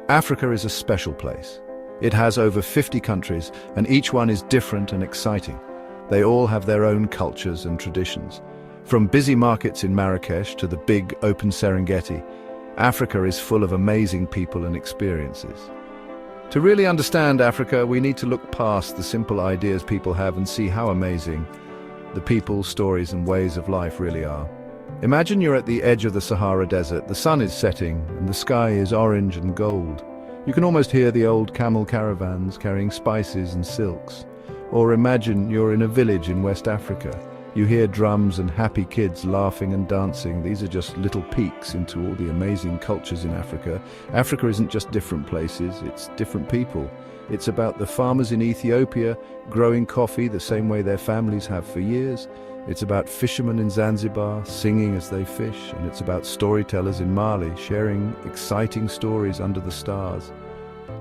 Africa is a special place. It has over 50 countries, and each one is different and exciting. They all have their own cultures and traditions. From busy markets in Marrakesh to the big open Serengeti, Africa is full of amazing people and experiences. To really understand Africa, we need to look past the simple ideas people have and see how amazing the people, stories, and ways of life really are. Imagine you're at the edge of the Sahara Desert, the sun is setting, and the sky is orange and gold. You can almost hear the old camel caravans carrying spices and silks. Or imagine you're in a village in West Africa. You hear drums and happy kids laughing and dancing. These are just little peeks into all the amazing cultures in Africa. Africa isn't just different places, it's different people. It's about the farmers in Ethiopia growing coffee the same way their families have for years. It's about fishermen in Zanzibar singing as they fish. And it's about storytellers in Mali sharing exciting stories under the stars.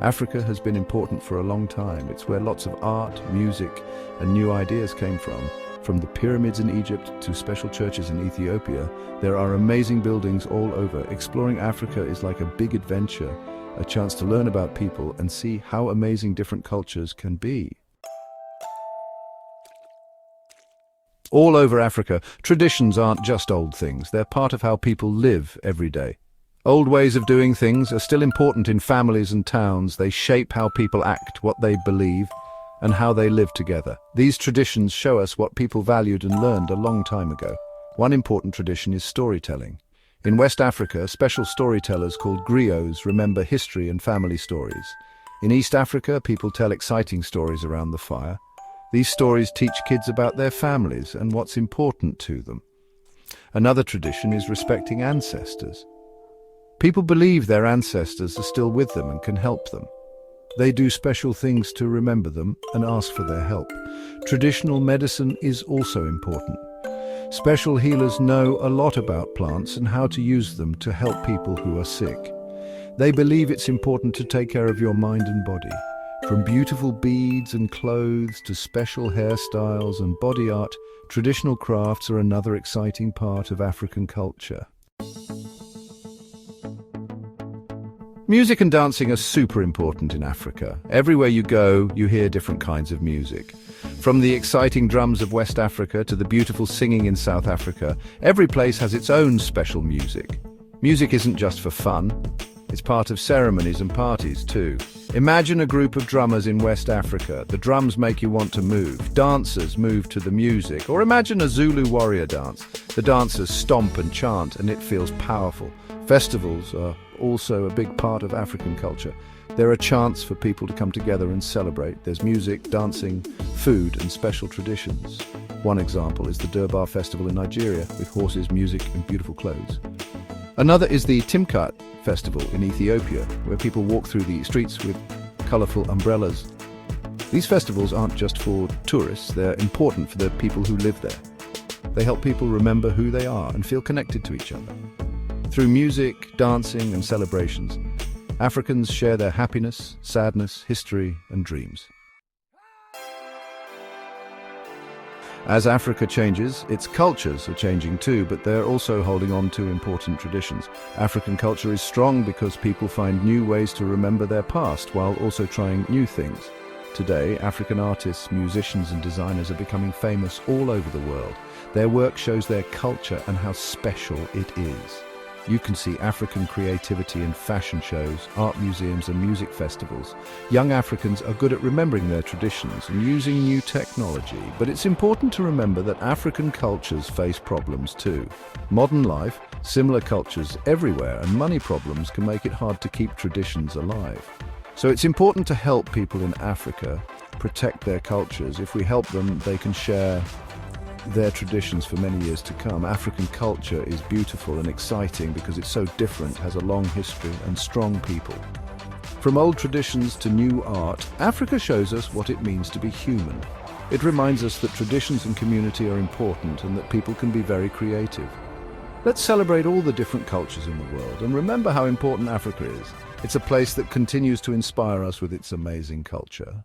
Africa has been important for a long time. It's where lots of art, music, and new ideas came from. From the pyramids in Egypt to special churches in Ethiopia, there are amazing buildings all over. Exploring Africa is like a big adventure, a chance to learn about people and see how amazing different cultures can be. All over Africa, traditions aren't just old things. They're part of how people live every day. Old ways of doing things are still important in families and towns. They shape how people act, what they believe, and how they live together. These traditions show us what people valued and learned a long time ago. One important tradition is storytelling. In West Africa, special storytellers called griots remember history and family stories. In East Africa, people tell exciting stories around the fire. These stories teach kids about their families and what's important to them. Another tradition is respecting ancestors. People believe their ancestors are still with them and can help them. They do special things to remember them and ask for their help. Traditional medicine is also important. Special healers know a lot about plants and how to use them to help people who are sick. They believe it's important to take care of your mind and body. From beautiful beads and clothes to special hairstyles and body art, traditional crafts are another exciting part of African culture. Music and dancing are super important in Africa. Everywhere you go, you hear different kinds of music. From the exciting drums of West Africa to the beautiful singing in South Africa, every place has its own special music. Music isn't just for fun, it's part of ceremonies and parties too. Imagine a group of drummers in West Africa. The drums make you want to move. Dancers move to the music. Or imagine a Zulu warrior dance. The dancers stomp and chant, and it feels powerful. Festivals are also a big part of African culture. They're a chance for people to come together and celebrate. There's music, dancing, food, and special traditions. One example is the Durbar Festival in Nigeria, with horses, music, and beautiful clothes. Another is the Timkat Festival in Ethiopia, where people walk through the streets with colorful umbrellas. These festivals aren't just for tourists, they're important for the people who live there. They help people remember who they are and feel connected to each other. Through music, dancing, and celebrations, Africans share their happiness, sadness, history, and dreams. As Africa changes, its cultures are changing too, but they're also holding on to important traditions. African culture is strong because people find new ways to remember their past while also trying new things. Today, African artists, musicians, and designers are becoming famous all over the world. Their work shows their culture and how special it is. You can see African creativity in fashion shows, art museums, and music festivals. Young Africans are good at remembering their traditions and using new technology, but it's important to remember that African cultures face problems too. Modern life, similar cultures everywhere, and money problems can make it hard to keep traditions alive. So it's important to help people in Africa protect their cultures. If we help them, they can share their traditions for many years to come. African culture is beautiful and exciting because it's so different, has a long history and strong people. From old traditions to new art, Africa shows us what it means to be human. It reminds us that traditions and community are important and that people can be very creative. Let's celebrate all the different cultures in the world and remember how important Africa is. It's a place that continues to inspire us with its amazing culture.